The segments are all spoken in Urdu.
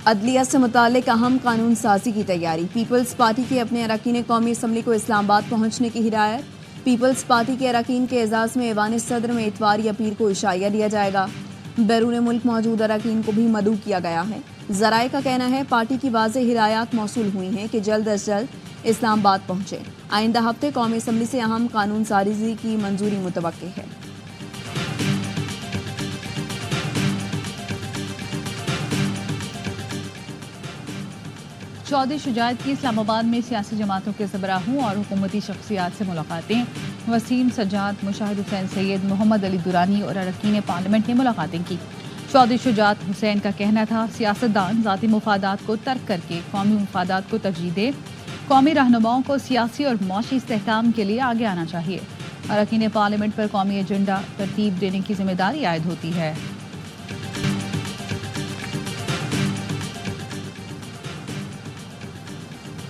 عدلیہ سے متعلق اہم قانون سازی کی تیاری، پیپلز پارٹی کے اپنے اراکین قومی اسمبلی کو اسلام آباد پہنچنے کی ہدایت۔ پیپلز پارٹی کے اراکین کے اعزاز میں ایوان صدر میں اتوار یا پیر کو عشائیہ دیا جائے گا۔ بیرون ملک موجود اراکین کو بھی مدعو کیا گیا ہے۔ ذرائع کا کہنا ہے پارٹی کی واضح ہدایات موصول ہوئی ہیں کہ جلد از جلد اسلام آباد پہنچے۔ آئندہ ہفتے قومی اسمبلی سے اہم قانون سازی کی منظوری متوقع ہے۔ چودھری شجاعت کی اسلام آباد میں سیاسی جماعتوں کے سربراہوں اور حکومتی شخصیات سے ملاقاتیں۔ وسیم سجاد، مشاہد حسین سید، محمد علی دورانی اور اراکین پارلیمنٹ نے ملاقاتیں کی۔ چودھری شجاعت حسین کا کہنا تھا سیاستدان ذاتی مفادات کو ترک کر کے قومی مفادات کو ترجیح دے، قومی رہنماؤں کو سیاسی اور معاشی استحکام کے لیے آگے آنا چاہیے۔ اراکین پارلیمنٹ پر قومی ایجنڈا ترتیب دینے کی ذمہ داری عائد ہوتی ہے۔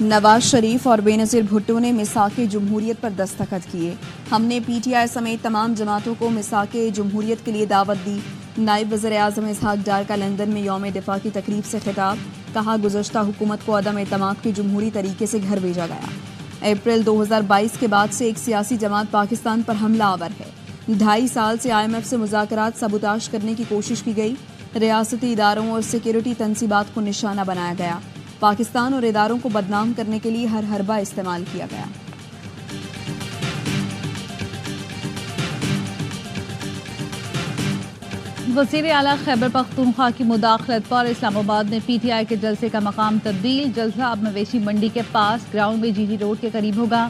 نواز شریف اور بینظیر بھٹو نے میثاق جمہوریت پر دستخط کیے۔ ہم نے پی ٹی آئی سمیت تمام جماعتوں کو میثاق جمہوریت کے لیے دعوت دی۔ نائب وزیر اعظم اسحاق ڈار کا لندن میں یوم دفاع کی تقریب سے خطاب، کہا گزشتہ حکومت کو عدم اعتماد کے جمہوری طریقے سے گھر بھیجا گیا۔ اپریل 2022 کے بعد سے ایک سیاسی جماعت پاکستان پر حملہ آور ہے۔ 2.5 سال سے IMF سے مذاکرات سبوتاژ کرنے کی کوشش کی گئی۔ ریاستی اداروں اور سیکیورٹی تنصیبات کو نشانہ بنایا گیا۔ پاکستان اور اداروں کو بدنام کرنے کے لیے ہر حربہ استعمال کیا گیا۔ وزیر اعلیٰ خیبر پختونخوا کی مداخلت پر اسلام آباد میں پی ٹی آئی کے جلسے کا مقام تبدیل۔ جلسہ اب مویشی منڈی کے پاس گراؤنڈ میں GG روڈ کے قریب ہوگا۔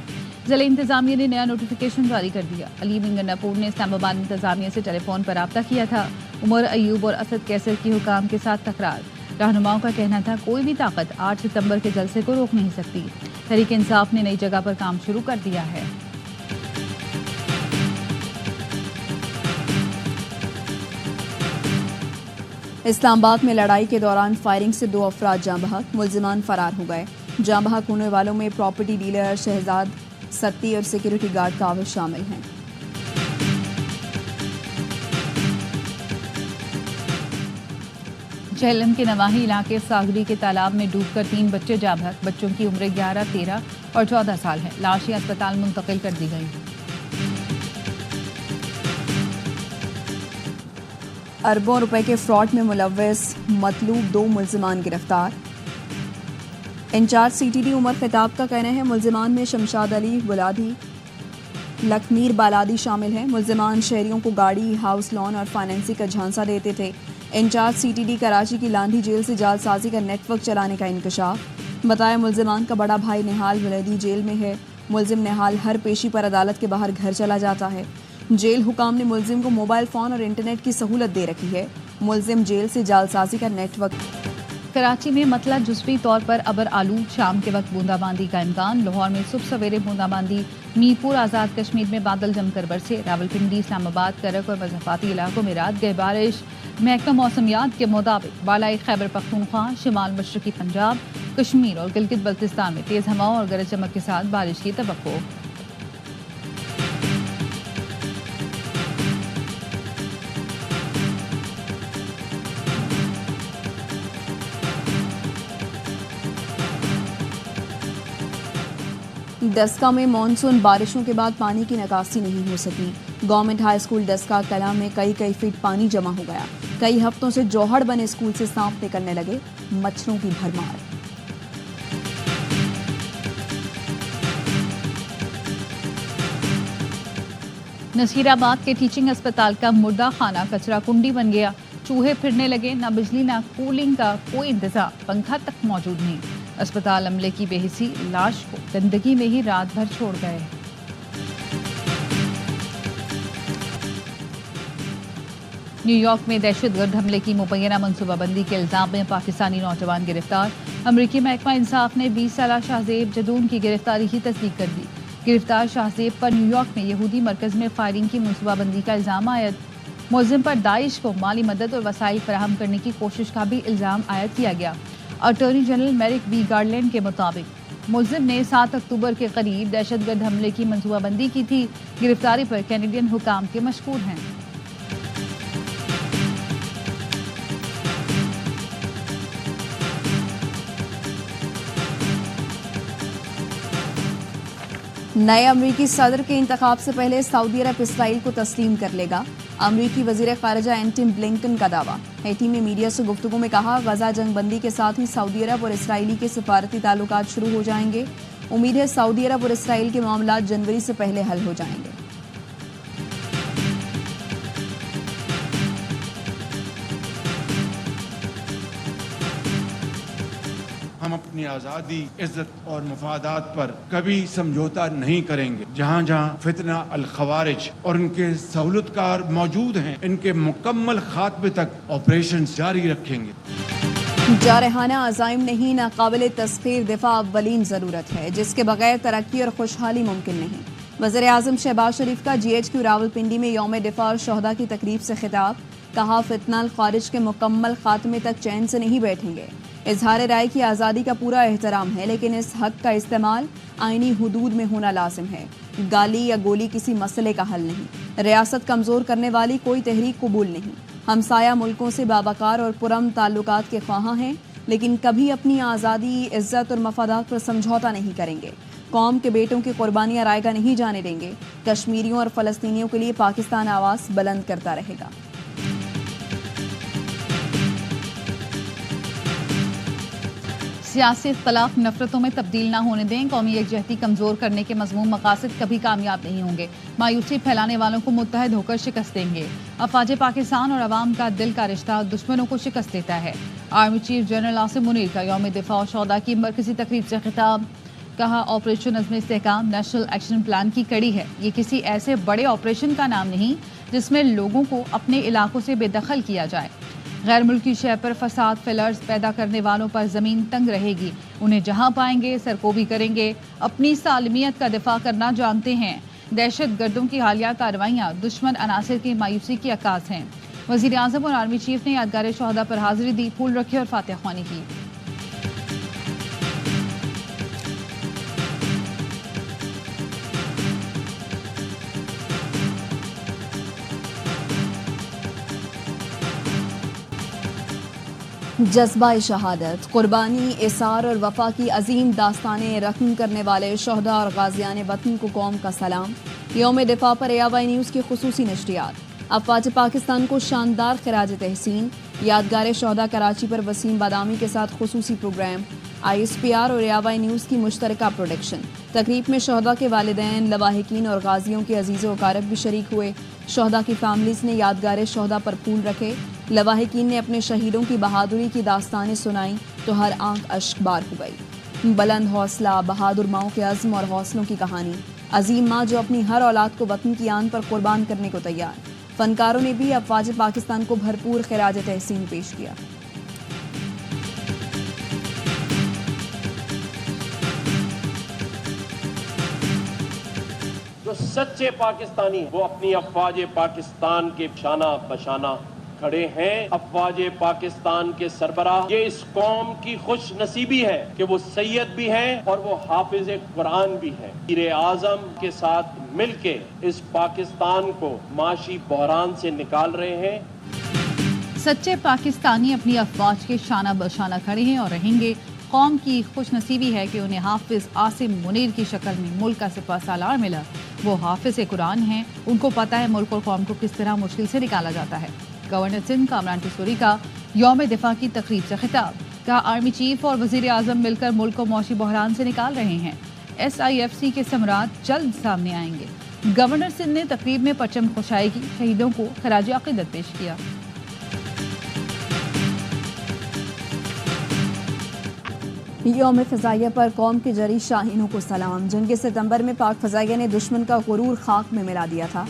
ضلع انتظامیہ نے نیا نوٹیفیکیشن جاری کر دیا۔ علی گنگا پور نے اسلام آباد انتظامیہ سے ٹیلی فون پر رابطہ کیا تھا۔ عمر ایوب اور اسد کیسر کی حکام کے ساتھ تکرار۔ رہنماؤں کا کہنا تھا کوئی بھی طاقت 8 ستمبر کے جلسے کو روک نہیں سکتی۔ تحریک انصاف نے نئی جگہ پر کام شروع کر دیا ہے۔ اسلام آباد میں لڑائی کے دوران فائرنگ سے 2 افراد جاں بحق، ملزمان فرار ہو گئے۔ جاں بحق ہونے والوں میں پراپرٹی ڈیلر شہزاد ستی اور سیکیورٹی گارڈ کاوش شامل ہیں۔ جہلم کے نواحی علاقے ساگری کے تالاب میں ڈوب کر 3 بچے جاں بحق۔ بچوں کی عمریں 11، 13 اور 14 سال ہے۔ لاشیں اسپتال منتقل کر دی گئیں۔ اربوں روپے کے فراڈ میں ملوث مطلوب 2 ملزمان گرفتار۔ انچارج CTD عمر خطاب کا کہنا ہے ملزمان میں شمشاد علی بلادی، لکھمیر بالادی شامل ہیں۔ ملزمان شہریوں کو گاڑی، ہاؤس لون اور فائنینسنگ کا جھانسا دیتے تھے۔ انچارج CTD کراچی کی لانڈھی جیل سے جعل سازی کا نیٹ ورک چلانے کا انکشاف۔ بتایا ملزمان کا بڑا بھائی نہال ولدی جیل میں ہے۔ ملزم نہال ہر پیشی پر عدالت کے باہر گھر چلا جاتا ہے۔ جیل حکام نے ملزم کو موبائل فون اور انٹرنیٹ کی سہولت دے رکھی ہے۔ ملزم جیل سے جعل سازی کا نیٹ ورک۔ کراچی میں مطلع جزوی طور پر ابر آلود، شام کے وقت بوندا باندی کا امکان۔ لاہور میں صبح سویرے بوندا باندی، میر پور آزاد کشمیر میں بادل جم کر برسے۔ راولپنڈی، اسلام آباد، کرک اور مضافاتی علاقوں میں رات گئے بارش۔ محکمہ موسمیات کے مطابق بالائی خیبر پختونخوا، شمال مشرقی پنجاب، کشمیر اور گلگت بلتستان میں تیز ہواؤں اور گرج چمک کے ساتھ بارش کی توقع۔ ڈسکا میں مانسون بارشوں کے بعد پانی کی نکاسی نہیں ہو سکی۔ گورنمنٹ ہائی اسکول ڈسکا کلاں میں کئی فٹ پانی جمع ہو گیا۔ کئی ہفتوں سے جوہڑ بنے اسکول سے سانپ نکلنے لگے، مچھروں کی بھرمار۔ نصیر آباد کے ٹیچنگ اسپتال کا مردہ خانہ کچرا کنڈی بن گیا۔ چوہے پھرنے لگے، نہ بجلی نہ کولنگ کا کوئی انتظام، پنکھا تک موجود نہیں۔ اسپتال عملے کی بے حسی، لاش کو گندگی میں ہی رات بھر چھوڑ گئے۔ نیو یارک میں دہشت گرد حملے کی مبینہ منصوبہ بندی کے الزام میں پاکستانی نوجوان گرفتار۔ امریکی محکمہ انصاف نے 20 سالہ شاہزیب جدون کی گرفتاری کی تصدیق کر دی۔ گرفتار شاہزیب پر نیو یارک میں یہودی مرکز میں فائرنگ کی منصوبہ بندی کا الزام عائد۔ ملزم پر داعش کو مالی مدد اور وسائل فراہم کرنے کی کوشش کا بھی الزام عائد کیا گیا۔ اٹارنی جنرل میرک وی گارلینڈ کے مطابق ملزم نے 7 اکتوبر کے قریب دہشت گرد حملے کی منصوبہ بندی کی تھی۔ گرفتاری پر کینیڈین حکام کے مشکور ہیں۔ نئے امریکی صدر کے انتخاب سے پہلے سعودی عرب اسرائیل کو تسلیم کر لے گا، امریکی وزیر خارجہ اینٹنی بلنکن کا دعویٰ۔ ہیٹی میں میڈیا سے گفتگو میں کہا، غزہ جنگ بندی کے ساتھ ہی سعودی عرب اور اسرائیلی کے سفارتی تعلقات شروع ہو جائیں گے۔ امید ہے سعودی عرب اور اسرائیل کے معاملات جنوری سے پہلے حل ہو جائیں گے۔ ہم اپنی آزادی، عزت اور مفادات پر کبھی سمجھوتا نہیں کریں گے۔ جہاں جہاں فتنہ الخوارج اور ان کے سہولت کار موجود ہیں، ان کے مکمل خاتمے تک آپریشن جاری رکھیں گے۔ جارحانہ عزائم نہیں، ناقابل تسخیر دفاع اولین ضرورت ہے، جس کے بغیر ترقی اور خوشحالی ممکن نہیں۔ وزیر اعظم شہباز شریف کا GHQ راولپنڈی میں یوم دفاع اور شہداء کی تقریب سے خطاب۔ کہا، فتنہ الخوارج کے مکمل خاتمے تک چین سے نہیں بیٹھیں گے۔ اظہار رائے کی آزادی کا پورا احترام ہے، لیکن اس حق کا استعمال آئینی حدود میں ہونا لازم ہے۔ گالی یا گولی کسی مسئلے کا حل نہیں۔ ریاست کمزور کرنے والی کوئی تحریک قبول نہیں۔ ہمسایہ ملکوں سے باوقار اور پرامن تعلقات کے خواہاں ہیں، لیکن کبھی اپنی آزادی، عزت اور مفادات پر سمجھوتا نہیں کریں گے۔ قوم کے بیٹوں کی قربانیاں رائیگاں نہیں جانے دیں گے۔ کشمیریوں اور فلسطینیوں کے لیے پاکستان آواز بلند کرتا رہے گا۔ سیاسی اختلاف نفرتوں میں تبدیل نہ ہونے دیں، قومی یکجہتی کمزور کرنے کے مذموم مقاصد کبھی کامیاب نہیں ہوں گے، مایوسی پھیلانے والوں کو متحد ہو کر شکست دیں گے۔ افواج پاکستان اور عوام کا دل کا رشتہ دشمنوں کو شکست دیتا ہے۔ Army chief general Asim Munir کا یوم دفاع و شہداء کی مرکزی تقریب سے خطاب۔ کہا، آپریشن عزم استحکام نیشنل ایکشن پلان کی کڑی ہے، یہ کسی ایسے بڑے آپریشن کا نام نہیں جس میں لوگوں کو اپنے علاقوں سے بے دخل کیا جائے۔ غیر ملکی شے پر فساد فلرز پیدا کرنے والوں پر زمین تنگ رہے گی، انہیں جہاں پائیں گے سرکوبی کریں گے۔ اپنی سالمیت کا دفاع کرنا جانتے ہیں۔ دہشت گردوں کی حالیہ کارروائیاں دشمن عناصر کی مایوسی کی عکاس ہیں۔ وزیر اعظم اور آرمی چیف نے یادگار شہداء پر حاضری دی، پھول رکھے اور فاتحہ خوانی کی۔ جذبہ شہادت، قربانی، اثار اور وفا کی عظیم داستانیں رقم کرنے والے شہداء اور غازیان وطن کو قوم کا سلام۔ یوم دفاع پر AY نیوز کی خصوصی نشریات۔ افواج پاکستان کو شاندار خراج تحسین۔ یادگار شہداء کراچی پر وسیم بادامی کے ساتھ خصوصی پروگرام۔ ISPR اور AY نیوز کی مشترکہ پروڈکشن۔ تقریب میں شہداء کے والدین، لواحقین اور غازیوں کے عزیز و اقارب بھی شریک ہوئے۔ شہداء کی فیملیز نے یادگار شہداء پر پھول رکھے۔ لواحقین نے اپنے شہیدوں کی بہادری کی داستانیں سنائیں تو ہر آنکھ اشک بار ہو گئی۔ بلند حوصلہ، بہادر ماؤں کے عزم اور حوصلوں کی کہانی۔ عظیم ماں جو اپنی ہر اولاد کو وطن کی آن پر قربان کرنے کو تیار۔ فنکاروں نے بھی افواج پاکستان کو بھرپور خراج تحسین پیش کیا۔ جو سچے پاکستانی وہ اپنی افواج پاکستان کے شانہ بشانہ کھڑے ہیں۔ افواج پاکستان کے سربراہ، یہ اس قوم کی خوش نصیبی ہے کہ وہ سید بھی ہیں اور وہ حافظ قرآن بھی ہیں۔ وزیر اعظم کے ساتھ مل کے اس پاکستان کو معاشی بحران سے نکال رہے ہیں۔ سچے پاکستانی اپنی افواج کے شانہ بشانہ کھڑے ہیں اور رہیں گے۔ قوم کی خوش نصیبی ہے کہ انہیں حافظ عاصم منیر کی شکل میں ملک کا سپہ سالار ملا۔ وہ حافظ قرآن ہیں، ان کو پتہ ہے ملک اور قوم کو کس طرح مشکل سے نکالا جاتا ہے۔ گورنر سندھ کامران ٹیسوری کا یوم دفاع کی تقریب سے خطاب۔ کہا، آرمی چیف اور وزیر اعظم مل کر ملک کو معاشی بحران سے نکال رہے ہیں۔ SIFC کے ثمرات جلد سامنے آئیں گے۔ گورنر سندھ نے تقریب میں پرچم کشائی کی، شہیدوں کو خراج عقیدت پیش کیا۔ یوم فضائیہ پر قوم کے جری شاہینوں کو سلام۔ جنگ ستمبر میں پاک فضائیہ نے دشمن کا غرور خاک میں ملا دیا تھا۔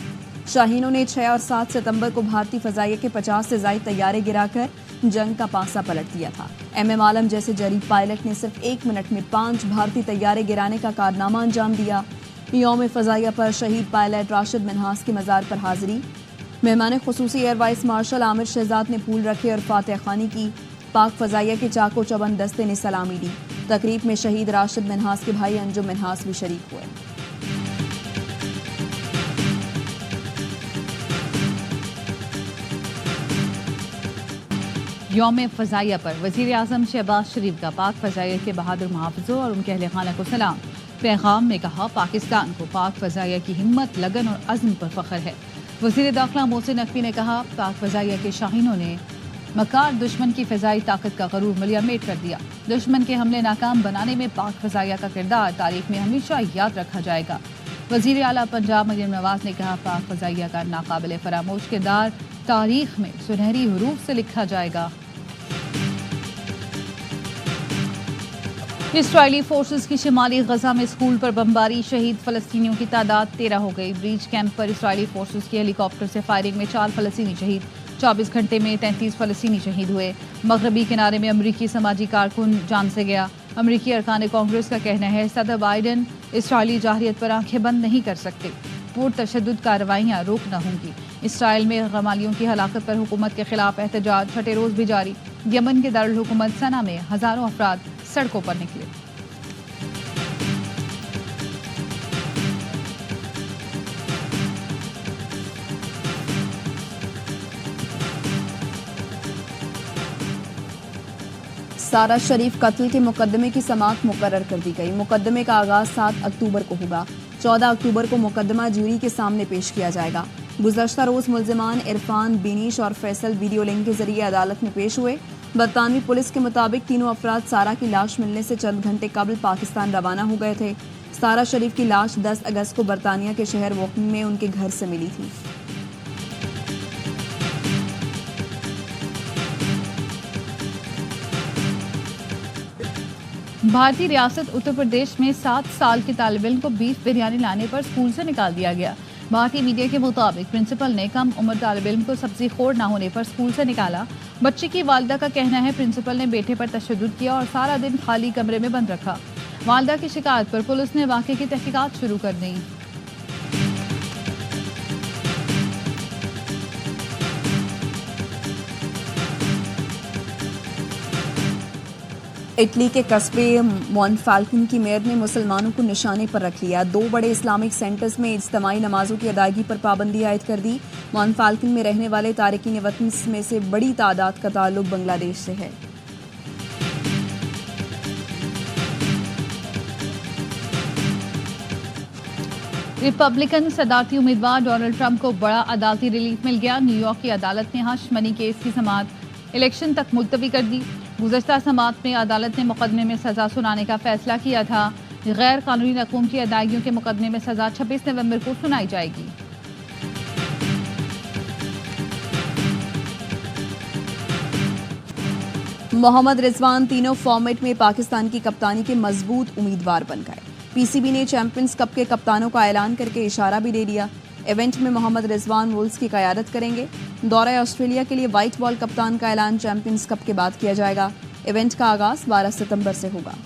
شاہینوں نے 6 اور 7 ستمبر کو بھارتی فضائیہ کے 50 سے زائد طیارے گرا کر جنگ کا پانسا پلٹ دیا تھا۔ MM عالم جیسے جری پائلٹ نے صرف 1 منٹ میں 5 بھارتی طیارے گرانے کا کارنامہ انجام دیا۔ یوم فضائیہ پر شہید پائلٹ راشد منہاس کی مزار پر حاضری۔ مہمان خصوصی ایئر وائس مارشل عامر شہزاد نے پھول رکھے اور فاتحہ خوانی کی۔ پاک فضائیہ کے چاق و چوبند دستے نے سلامی دی۔ تقریب میں شہید راشد منہاس کے بھائی انجم منہاس بھی شریک ہوئے۔ یوم فضائیہ پر وزیر اعظم شہباز شریف کا پاک فضائیہ کے بہادر محافظوں اور ان کے اہل خانہ کو سلام۔ پیغام میں کہا پاکستان کو پاک فضائیہ کی ہمت، لگن اور عزم پر فخر ہے۔ وزیر داخلہ محسن نقوی نے کہا پاک فضائیہ کے شاہینوں نے مکار دشمن کی فضائی طاقت کا غرور ملیا میٹ کر دیا۔ دشمن کے حملے ناکام بنانے میں پاک فضائیہ کا کردار تاریخ میں ہمیشہ یاد رکھا جائے گا۔ وزیر اعلیٰ پنجاب مریم نواز نے کہا پاک فضائیہ کا ناقابل فراموش کردار تاریخ میں سنہری حروف سے لکھا جائے گا۔ اسرائیلی فورسز کی شمالی غزہ میں اسکول پر بمباری، شہید فلسطینیوں کی تعداد 13 ہو گئی۔ بریچ کیمپ پر اسرائیلی فورسز کی ہیلی کاپٹر سے فائرنگ میں 4 فلسطینی شہید، 24 گھنٹے میں 33 فلسطینی شہید ہوئے۔ مغربی کنارے میں امریکی سماجی کارکن جان سے گیا۔ امریکی ارکان کانگریس کا کہنا ہے صدر بائیڈن اسرائیلی جارحیت پر آنکھیں بند نہیں کر سکتے، پرتشدد کارروائیاں روکنا ہوں گی۔ اسرائیل میں غمالیوں کی ہلاکت پر حکومت کے خلاف احتجاج 6 روز بھی جاری۔ یمن کے دارالحکومت صنعا میں ہزاروں افراد سڑکوں پر نکلے۔ سارہ شریف قتل کے مقدمے کی سماعت مقرر کر دی گئی۔ مقدمے کا آغاز 7 اکتوبر کو ہوگا۔ 14 اکتوبر کو مقدمہ جوری کے سامنے پیش کیا جائے گا۔ گزشتہ روز ملزمان عرفان، بینیش اور فیصل ویڈیو لنک کے ذریعے عدالت میں پیش ہوئے۔ برطانوی پولیس کے مطابق تینوں افراد سارہ کی لاش ملنے سے چند گھنٹے قبل پاکستان روانہ ہو گئے تھے۔ سارہ شریف کی لاش 10 اگست کو برطانیہ کے شہر ووکنگ میں ان کے گھر سے ملی تھی۔ بھارتی ریاست اتر پردیش میں 7 سال کے طالب علم کو بیف بریانی لانے پر اسکول سے نکال دیا گیا۔ بھارتی میڈیا کے مطابق پرنسپل نے کم عمر طالب علم کو سبزی خور نہ ہونے پر اسکول سے نکالا۔ بچے کی والدہ کا کہنا ہے پرنسپل نے بیٹے پر تشدد کیا اور سارا دن خالی کمرے میں بند رکھا۔ والدہ کی شکایت پر پولیس نے واقعے کی تحقیقات شروع کر دیں۔ اٹلی کے قصبے مونفالکن کی میئر نے مسلمانوں کو نشانے پر رکھ لیا۔ 2 بڑے اسلامک سینٹرز میں اجتماعی نمازوں کی ادائیگی پر پابندی عائد کر دی۔ مونفالکن میں رہنے والے تارکین وطن میں سے بڑی تعداد کا تعلق بنگلہ دیش سے ہے۔ ریپبلکن صدارتی امیدوار ڈونلڈ ٹرمپ کو بڑا عدالتی ریلیف مل گیا۔ نیو یارک کی عدالت نے ہش منی کیس کی سماعت الیکشن تک ملتوی کر دی۔ گزشتہ سماعت میں عدالت نے مقدمے میں سزا سنانے کا فیصلہ کیا تھا۔ غیر قانونی رقوم کی ادائیگیوں کے مقدمے میں سزا 26 نومبر کو سنائی جائے گی۔ محمد رضوان تینوں فارمیٹ میں پاکستان کی کپتانی کے مضبوط امیدوار بن گئے۔ پی سی بی نے چیمپئنز کپ کے کپتانوں کا اعلان کر کے اشارہ بھی دے دیا۔ ایونٹ میں محمد رضوان وولز کی قیادت کریں گے۔ دورہ آسٹریلیا کے لیے وائٹ بال کپتان کا اعلان چیمپئنز کپ کے بعد کیا جائے گا۔ ایونٹ کا آغاز 12 ستمبر سے ہوگا۔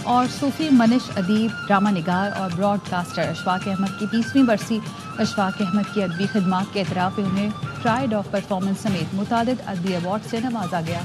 اور صوفی منش ادیب، ڈرامہ نگار اور براڈ کاسٹر اشفاق احمد کی 30ویں برسی۔ اشفاق احمد کی ادبی خدمات کے اعتراف میں انہیں پرائڈ آف پرفارمنس سمیت متعدد ادبی ایوارڈ سے نوازا گیا۔